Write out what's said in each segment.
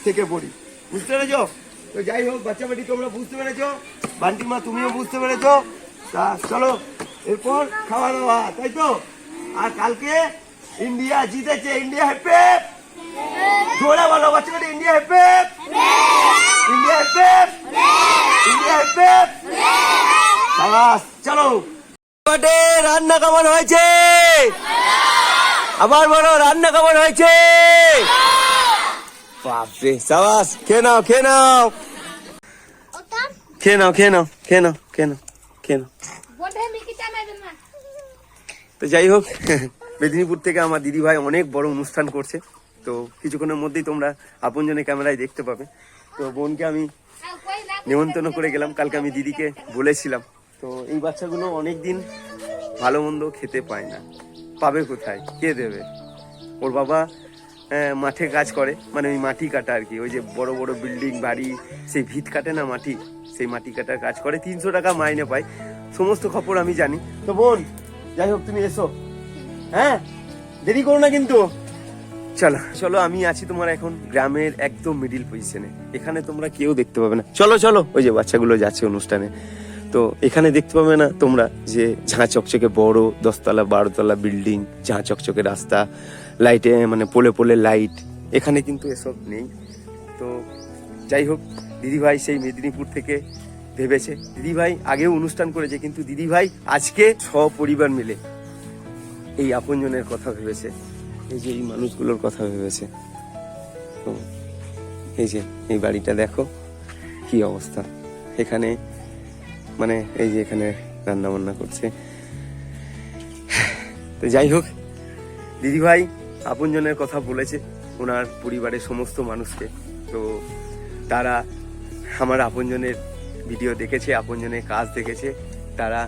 থেকে পড়ি, বুঝতে পেরেছো? তো যাই হোক বাচ্চা বেটি তোমরা বুঝতে পেরেছো, বান্টি মা তুমিও বুঝতে পেরেছো। তা চলো এরপর খাওয়া দাওয়া, তাই তো? আর কালকে ইন্ডিয়া জিতেছে, ইন্ডিয়া হ্যাপি, জোরে বলো বাচ্চা বেটি, India happy, India happy, India happy. সাবাস, চলো রান্না কেমন হয়েছে? আবার বলো রান্না কেমন হয়েছে? বাপরে সাবাস, খেয়ে নাও খেয়ে নাও খেয়ে নাও খেয়ে নাও খেয়ে নাও খেয়ে নাও খেয়ে নাও। তো যাই হোক মেদিনীপুর থেকে আমার দিদি ভাই অনেক বড় অনুষ্ঠান করছে, তো কিছুক্ষণের মধ্যেই তোমরা আপনজনের ক্যামেরায় দেখতে পাবে। তো বোনকে আমি নিমন্ত্রণ করে গেলাম, কালকে আমি দিদিকে বলেছিলাম। তো এই বাচ্চাগুলো অনেকদিন ভালো মন্দ খেতে পায় না, পাবে কোথায়, কে দেবে? ওর বাবা মাঠে কাজ করে, মানে ওই মাটি কাটা আর কি, ওই যে বড় বড় বিল্ডিং বাড়ি সেই ভিত কাটে না মাটি, সেই মাটি কাটার কাজ করে, 300 টাকা মাইনে পায়। সমস্ত খবর আমি জানি। তো বোন যাই হোক তুমি এসো, হ্যাঁ দেরি করো না কিন্তু। চলো চলো, আমি আছি তোমার এখন গ্রামের একদম মিডিল পজিশনে, এখানে তোমরা কেউ দেখতে পাবে না। চলো চলো, ওই যে বাচ্চাগুলো যাচ্ছে অনুষ্ঠানে, তো এখানে দেখতে পাবে না তোমরা যে ঝাঁ চকচকে বড় 10 তলা 12 তলা বিল্ডিং, ঝাঁ চকচকে রাস্তা, লাইটে মানে পোলে পোলে লাইট, এখানে কিন্তু এসব নেই। তো যাই হোক দিদিভাই সেই মেদিনীপুর থেকে ভেবেছে, দিদিভাই আগেও অনুষ্ঠান করেছে, কিন্তু দিদিভাই আজকে সপরিবার মিলে এই আপনজনের কথা ভেবেছে, এই যে এই মানুষগুলোর কথা ভেবেছে। তো এই যে এই বাড়িটা দেখো কি অবস্থা, এখানে মানে এই যে এখানে রান্না বান্না করছে। তো যাই হোক দিদিভাই আপনজনের কথা বলেছে ওনার পরিবারের সমস্ত মানুষকে, তো তারা আমার আপনজনের ভিডিও দেখেছে, আপনজনের কাজ দেখেছে, তারা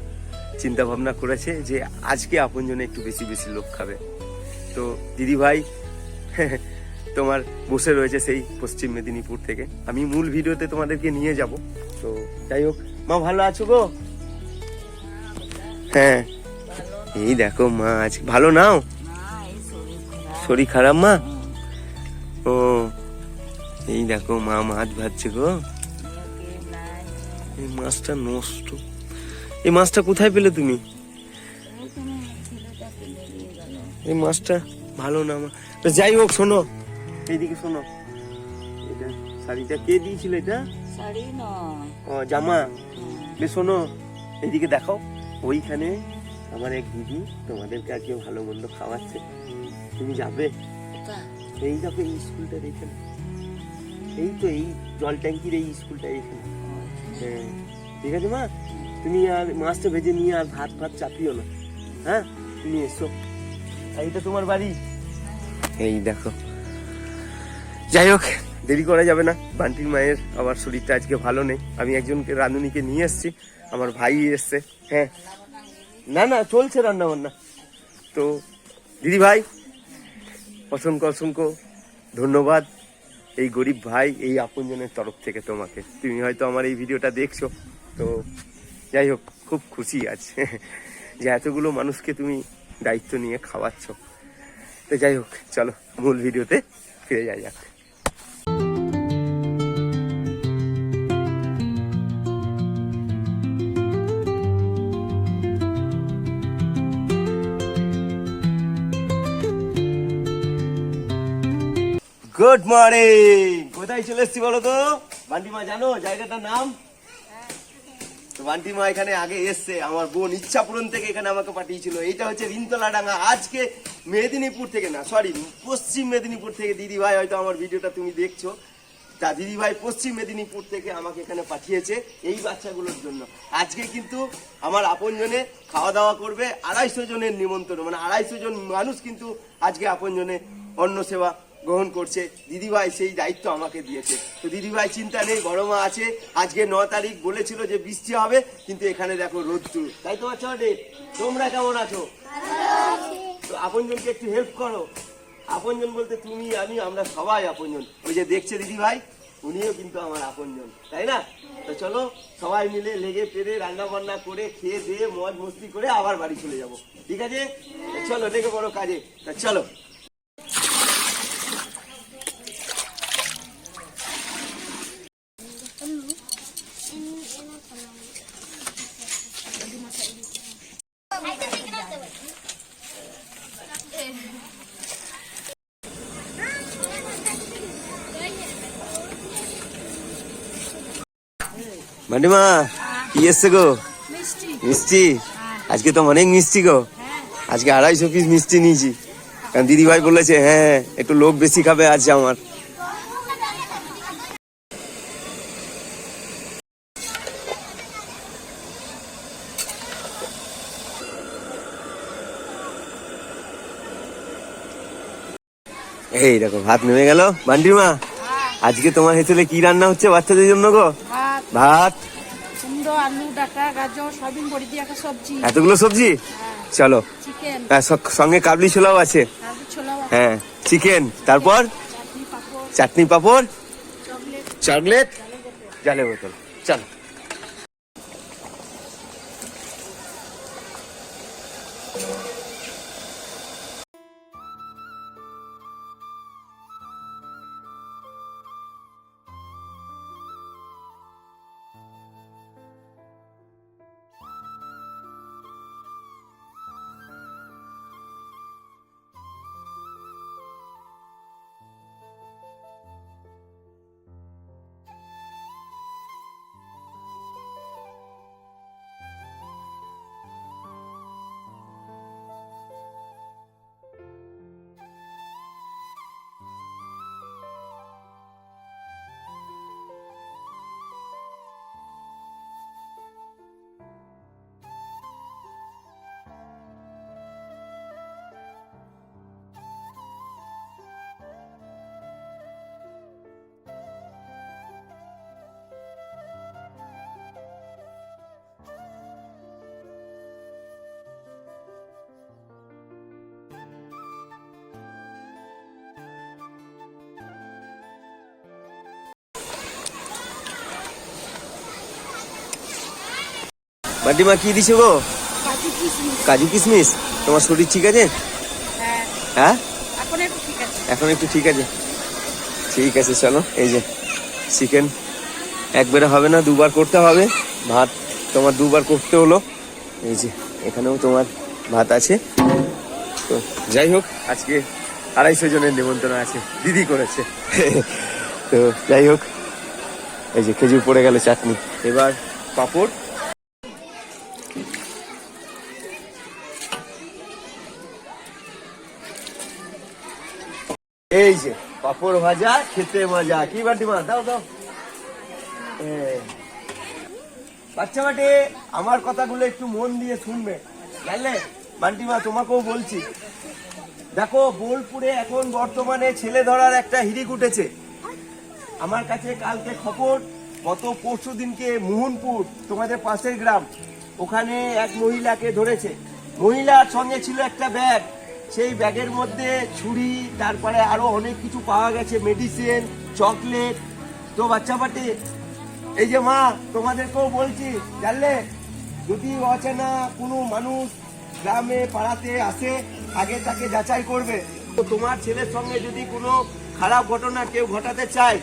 চিন্তা ভাবনা করেছে যে আজকে আপনজনে একটু বেশি বেশি লোক খাবে। তো দিদিভাই তোমার বসে রয়েছে সেই পশ্চিম মেদিনীপুর থেকে, আমি মূল ভিডিওতে তোমাদেরকে নিয়ে যাব। তো যাই হোক মা ভালো আছো গো? হ্যাঁ এই দেখো মা আজ ভালো নাও, শরীর খারাপ মা? ও এই দেখো মা মাছ ভাজছে গো, এই মাছটা নষ্ট, এই মাছটা কোথায় পেলে তুমি? এই মাছটা ভালো না মা। তো যাই হোক শোনো, এইদিকে শোনো, এটা শাড়িটা কে দিয়েছিল? এটা শাড়ি নয়, ও জামা। শোনো এইদিকে দেখো, ওইখানে আমার এক দিদি তোমাদেরকে আজকে ভালো মন্দ খাওয়াচ্ছে, তুমি যাবে? এই দেখো এই স্কুলটা দেখে, এই তো এই জল ট্যাঙ্কির এই স্কুলটা এইখানে। হ্যাঁ ঠিক আছে মা, তুমি আর মাছটা ভেজে নিয়ে আর ভাত ভাত চাপিও না, হ্যাঁ তুমি এসো। এইটা তোমার বাড়ি, এই দেখো। যাই হোক দেরি করা যাবে না, বান্টির মায়ের আবার শরীরটা আজকে ভালো নেই, আমি একজনকে রাঁধুনিকে নিয়ে এসছি, আমার ভাই এসছে। হ্যাঁ না না চলছে রান্না বান্না। তো দিদি ভাই অসংখ্য অসংখ্য ধন্যবাদ এই গরিব ভাই এই আপনজনের তরফ থেকে তোমাকে, তুমি হয়তো আমার এই ভিডিওটা দেখছো। তো যাই হোক খুব খুশি আছে যে এতগুলো মানুষকে তুমি দায়িত্ব নিয়ে খাওয়াচ্ছ। তো যাই হোক চলো মূল ভিডিওতে ফিরে যাই যাক। গুড মর্নিং, কোথায় চলে এসছি বলো তো? বান্টি মা জানো জায়গাটার নাম? তো বান্টি মা এখানে আগে এসছে, আমার বোন ইচ্ছাপূরণ থেকে এখানে আমাকে পাঠিয়েছিল। এইটা হচ্ছে রিনতলা ডাঙ্গা, আজকে মেদিনীপুর থেকে না সরি পশ্চিম মেদিনীপুর থেকে দিদি ভাই, হয়তো আমার ভিডিওটা তুমি দেখছো, তা দিদি ভাই পশ্চিম মেদিনীপুর থেকে আমাকে এখানে পাঠিয়েছে এই বাচ্চাগুলোর জন্য। আজকে কিন্তু আমার আপনজনে খাওয়া দাওয়া করবে, 250 জনের নিমন্ত্রণ, মানে 250 জন মানুষ কিন্তু আজকে আপনজনে অন্ন সেবা গ্রহণ করছে। দিদিভাই সেই দায়িত্ব আমাকে দিয়েছে। তো দিদিভাই চিন্তা নেই, বড় মা আছে। আজকে 9 তারিখ বলেছিল যে বৃষ্টি হবে, কিন্তু এখানে দেখো রোদ্দুর, তাই তো বাচ্চা? তোমরা কেমন আছো? তো আপনজনকে একটু হেল্প করো। আপনজন বলতে তুমি আমি আমরা সবাই আপনজন। ওই যে দেখছে দিদিভাই, উনিও কিন্তু আমার আপনজন, তাই না? তো চলো সবাই মিলে লেগে পেরে রান্না বান্না করে খেয়ে দিয়ে মজ মস্তি করে আবার বাড়ি চলে যাব, ঠিক আছে? চলো লেগে পড়ো কাজে। চলো মান্ডিমা কি এসছে গো? মিষ্টি? আজকে তো অনেক মিষ্টি গো। আজকে 250 পিস মিষ্টি নিয়েছি, কারণ দিদি ভাই বলেছে হ্যাঁ একটু লোক বেশি খাবে আজ আমার। এই দেখো ভাত নেমে গেল। বান্ডিমা আজকে তোমার হেসেলে কি রান্না হচ্ছে বাচ্চাদের জন্য গো? ভাত, কুমড়ো, আলু, ডাঁটা, গাজর, সয়াবিন বড়ি দিয়ে একটা সবজি। এতগুলো সবজি? চলো। চিকেন, হ্যাঁ সঙ্গে কাবলি ছোলাও আছে। কাবলি ছোলাও আছে, হ্যাঁ চিকেন, তারপর চাটনি, পাঁপড়, চাটনি পাঁপড়, চকলেট, চকলেট, জলের বোতল। চলো। বান্ডিমা কি দিছো গো? কাজু কিশমিশ। কাজু কিশমিশ। তোমার শরীর ঠিক আছে? হ্যাঁ, হ্যাঁ এখন একটু ঠিক আছে। এখন একটু ঠিক আছে। ঠিক আছে চলো। এই যে চিকেন একবারে হবে না, দুবার করতে হবে। ভাত তোমার দুবার করতে হলো। এই যে এখানেও তোমার ভাত আছে। তো যাই হোক আজকে 250 জনের নিমন্ত্রণ আছে, দিদি করেছে। তো যাই হোক এই যে খেজুর পড়ে গেল, চাটনি, এবার পাঁপড়। এই যে পাঁপড় ভাজা, খেতে মজা। কি বান্টিমা দাও দাও। বাচ্চা বাটে আমার কথাগুলো একটু মন দিয়ে শুনবে, জানলে? বান্টিমা তোমাকেও বলছি, দেখো বোলপুরে এখন বর্তমানে ছেলে ধরার একটা হিড়িক উঠেছে। আমার কাছে কালকে খবর, গত পরশু দিনকে মোহনপুর তোমাদের পাশের গ্রাম, ওখানে এক মহিলাকে ধরেছে। মহিলার সঙ্গে ছিল একটা ব্যাগ, সেই ব্যাগের মধ্যে ছুরি, তারপরে আরো অনেক কিছু পাওয়া গেছে, মেডিসিন, চকলেট। তো বাচ্চা পাটি এই যে মা তোমাদেরকেও বলছি, জানলে, যদি অচেনা কোনো মানুষ গ্রামে পাড়াতে আসে আগে তাকে যাচাই করবে। তো তোমার ছেলের সঙ্গে যদি কোনো খারাপ ঘটনা কেউ ঘটাতে চায়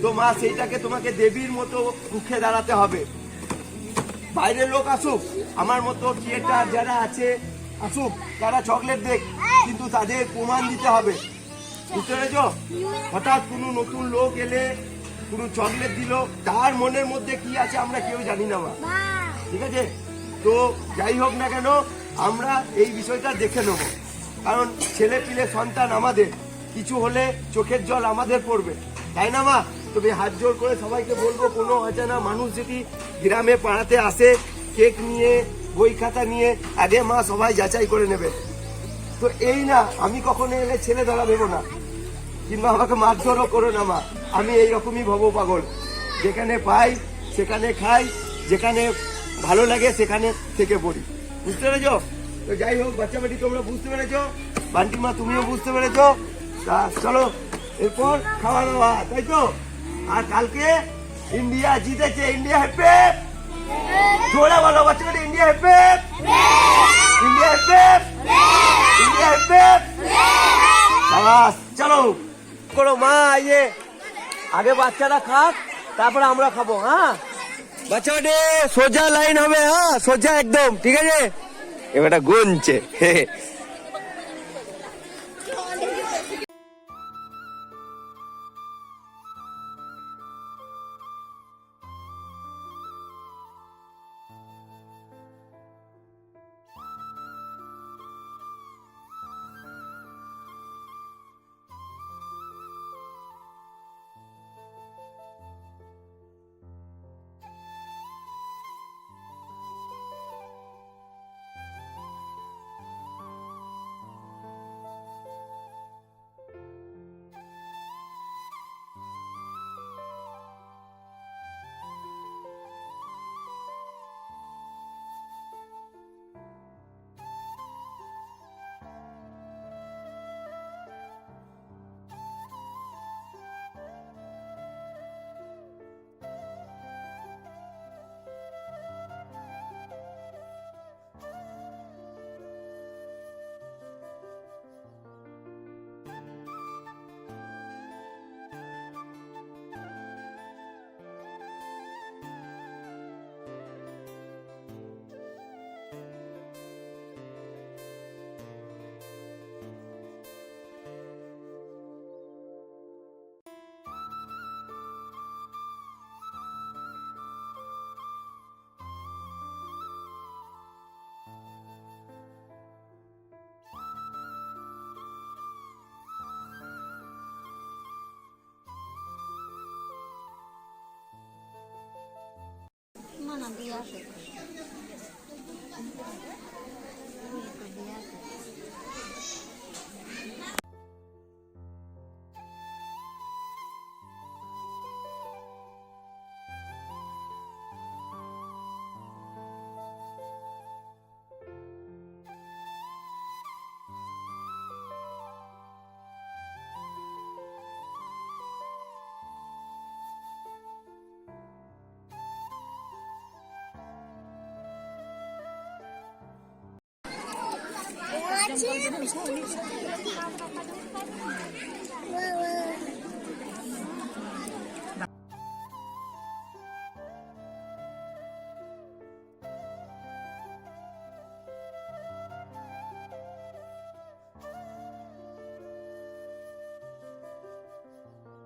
তো মা সেইটাকে তোমাকে দেবীর মতো রুখে দাঁড়াতে হবে। বাইরের লোক আসুক, আমার মতো থিয়েটার যারা আছে আসুক, তারা চকলেট দেখ, কিন্তু তাদের প্রমাণ দিতে হবে, বুঝতে পেরেছ? হঠাৎ কোনো নতুন লোক এলে কোনো চকলেট দিল, তার মনের মধ্যে কি আছে আমরা কেউ জানি না মা, ঠিক আছে? তো যাই হোক না কেন আমরা এই বিষয়টা দেখে নেব, কারণ ছেলে পিলে সন্তান আমাদের, কিছু হলে চোখের জল আমাদের পড়বে, তাই না মা? তবে হাত জোর করে সবাইকে বলবো, কোনো অজানা মানুষ যদি গ্রামে পাড়াতে আসে কেক নিয়ে, বই খাতা নিয়ে, আগে মা সবাই যাচাই করে নেবে। তো এই না আমি কখনো এলে ছেলে ধরা ভেবো না, কিংবা আমাকে মারধরও করো না মা, আমি এইরকমই ভব পাগল, যেখানে পাই সেখানে খাই, যেখানে ভালো লাগে সেখানে থেকে পড়ি, বুঝতে পেরেছ? তো যাই হোক বাচ্চা বেটি তোমরা বুঝতে পেরেছো, বান্টিমা তুমিও বুঝতে পেরেছো। তা চলো এরপর খাওয়া দাওয়া, তাই তো? আর কালকে ইন্ডিয়া জিতেছে, ইন্ডিয়া হ্যাপি, জোরে বলো বাচ্চা বেটি, India happy, India happy, India happy. চলো করো মা, ইয়ে আগে বাচ্চারা খাক, তারপরে আমরা খাবো। হ্যাঁ বাচ্চা বেটি সোজা লাইন হবে, হ্যাঁ সোজা একদম, ঠিক আছে? এবারটা গুনছে।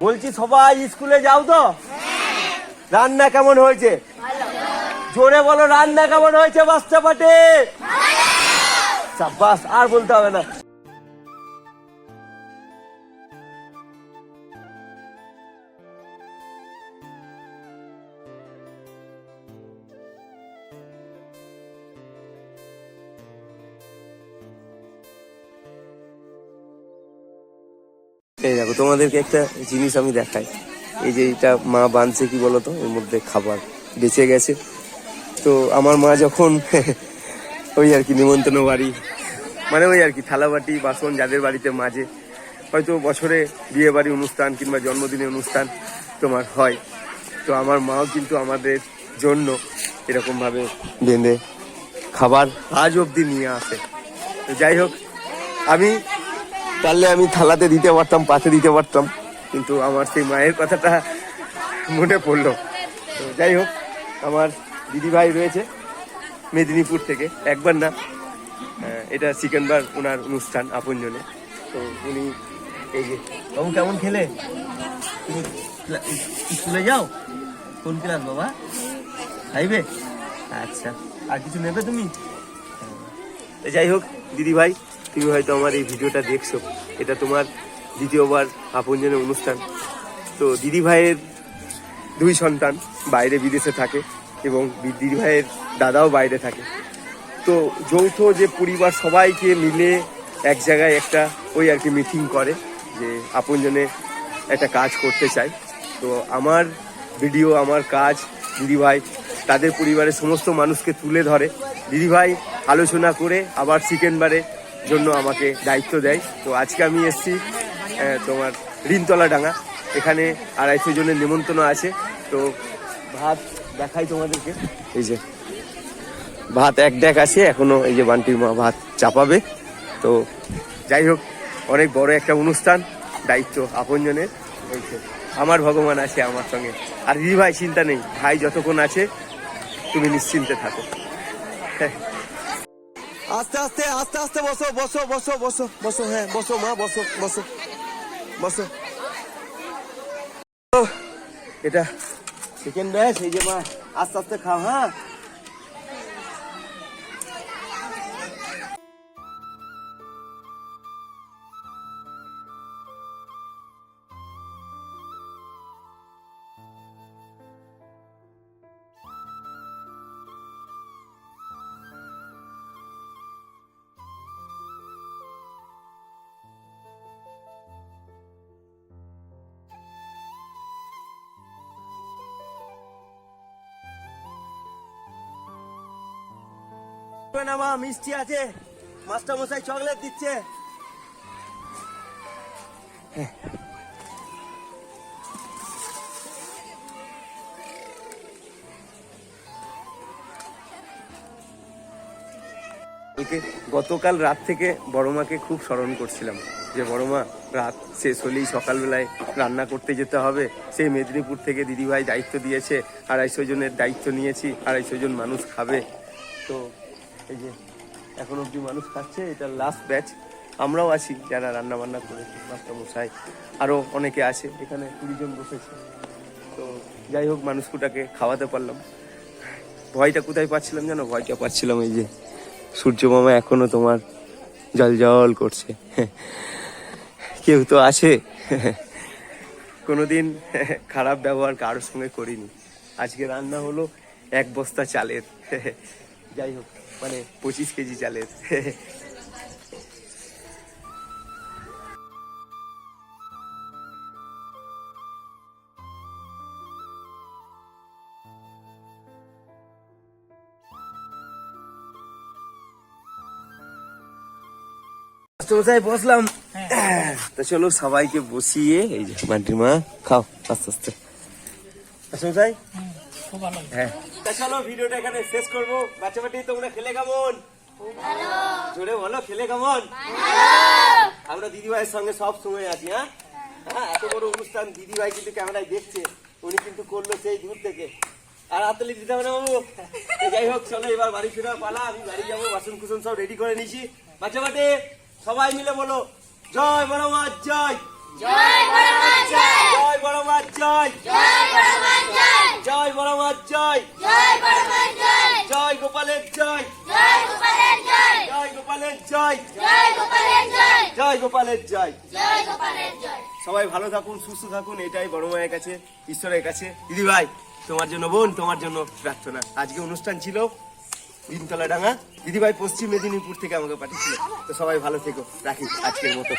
বলছি সবাই স্কুলে যাও তো? রান্না কেমন হয়েছে? জোরে বলো, রান্না কেমন হয়েছে বাচ্চা পাটে? সাব্বাস, আর বলতে হবে না। এই দেখো, তোমাদেরকে একটা জিনিস আমি দেখাই। এই যে এটা মা বানছে, কি বলতো, এর মধ্যে খাবার বেঁচে গেছে। তো আমার মা যখন ওই আর কি নিমন্ত্রণ বাড়ি, মানে ওই আর কি থালাবাটি বাসন যাদের বাড়িতে মাঝে, হয়তো বছরে বিয়ে বাড়ি অনুষ্ঠান কিংবা জন্মদিনের অনুষ্ঠান তোমার হয়, তো আমার মাও কিন্তু আমাদের জন্য এরকম ভাবে বেঁধে খাবার আজ অব্দি নিয়ে আসে। তো যাই হোক, আমি পারলে আমি থালাতে দিতে পারতাম, পাতে দিতে পারতাম, কিন্তু আমার সেই মায়ের কথাটা মনে পড়লো। তো যাই হোক, আমার দিদিভাই রয়েছে মেদিনীপুর থেকে, একবার না এটা সেকেন্ডবার ওনার অনুষ্ঠান আপনজনে। তো উনি এই যে, বাবু কেমন খেলে? তুমি স্কুলে যাও? কোন ক্লাস বাবা? খাইবে? আচ্ছা, আর কিছু নেবে তুমি? যাই হোক দিদিভাই, তুমি হয়তো আমার এই ভিডিওটা দেখছো, এটা তোমার দ্বিতীয়বার আপনজনের অনুষ্ঠান। তো দিদিভাইয়ের 2 সন্তান বাইরে বিদেশে থাকে এবং দিদিভাইয়ের দাদাও বাইরে থাকে। তো যৌথ যে পরিবার, সবাইকে মিলে এক জায়গায় একটা ওই আর কি মিটিং করে যে আপনজনে একটা কাজ করতে চাই। তো আমার ভিডিও, আমার কাজ দিদিভাই তাদের পরিবারের সমস্ত মানুষকে তুলে ধরে। দিদিভাই আলোচনা করে আবার সেকেন্ডবারের জন্য আমাকে দায়িত্ব দেয়। তো আজকে আমি এসেছি তোমার রিনতলা ডাঙ্গা, এখানে 250 জনের নিমন্ত্রণ আছে। তো ভাত দেখাই তোমাদেরকে, এই যে ভাত এক ডেক আছে এখনো, এই যে বান্টির মা ভাত চাপাবে। তো যাই হোক, অনেক বড় একটা অনুষ্ঠান, দায়িত্ব আপনজনের। আমার ভগবান আছে আমার সঙ্গে, আর দিদিভাই চিন্তা নেই, ভাই যতক্ষণ আছে তুমি নিশ্চিন্তে থাকো। আস্তে আস্তে আস্তে আস্তে বসো বসো বসো বসো বসো, হ্যাঁ বসো মা, বসো বসো বসো। এটা সেকেন্ড ব্যাচ, এই যে মা আস্তে আস্তে খাও, হ্যাঁ। না মা, মিষ্টি আছে, মাস্টার মশাই চকলেট দিচ্ছে। গতকাল রাত থেকে বড় মাকে খুব স্মরণ করছিলাম যে বড় মা, রাত শেষ হলেই সকালবেলায় রান্না করতে যেতে হবে। সেই মেদিনীপুর থেকে দিদিভাই দায়িত্ব দিয়েছে, 250 জনের দায়িত্ব নিয়েছি, 250 জন মানুষ খাবে। তো এই যে এখন অব্দি মানুষ খাচ্ছে, এটা লাস্ট ব্যাচ। আমরাও আছি যারা রান্না বান্না করেছি, মাস্টার মশাই আরও অনেকে আছে, এখানে 20 জন বসেছে। তো যাই হোক, মানুষগুটাকে খাওয়াতে পারলাম। ভয়টা কোথায় পাচ্ছিলাম জানো? ভয়টা পাচ্ছিলাম এই যে সূর্য মামা এখনো তোমার জল জল করছে, কেউ তো আছে। কোনোদিন খারাপ ব্যবহার কারোর সঙ্গে করিনি। আজকে রান্না হলো এক বস্তা চালের। যাই হোক, মানে 25 কেজি চালের। মশাই বসলাম, তো চলো সবাইকে বসিয়ে, এই যে মাটির মা খাও আস্তে আস্তে। মশাই খুব ভালো। হ্যাঁ, তা চলো ভিডিওটা এখানে শেষ করবো। বাচ্চা বাটি তোমরা খেলে কেমন? জোরে বলো, খেলে কেমন? আমরা দিদিভাইয়ের সঙ্গে সব সময় আছি। হ্যাঁ, এত বড় অনুষ্ঠান দিদিভাই কিন্তু ক্যামেরায় দেখছে, উনি কিন্তু করলো সেই দূর থেকে। আর হাততালি দিতে হবে না বাবু। তো যাই হোক, চলো এবার বাড়ি ফেরার পালা। আমি বাড়ি যাবো, বাসন কুসন সব রেডি করে নিয়েছি। বাচ্চা বাটি সবাই মিলে বলো, জয় বড় মাছ জয়, জয় বড় মাছ জয়, জয় বড় মাছ জয়, জয় বড় মাছ জয়, জয় গোপালের জয়, জয় গোপালের জয়, জয় গোপালের জয়। সবাই ভালো থাকুন, সুস্থ থাকুন, এটাই বড় মায়ের কাছে, ঈশ্বরের কাছে। দিদি ভাই তোমার জন্য, বোন তোমার জন্য প্রার্থনা। আজকে অনুষ্ঠান ছিল তিনতলা ডাঙ্গা, দিদি ভাই পশ্চিম মেদিনীপুর থেকে আমাকে পাঠিয়েছিল। তো সবাই ভালো থেকো, রাখি আজকের মতো।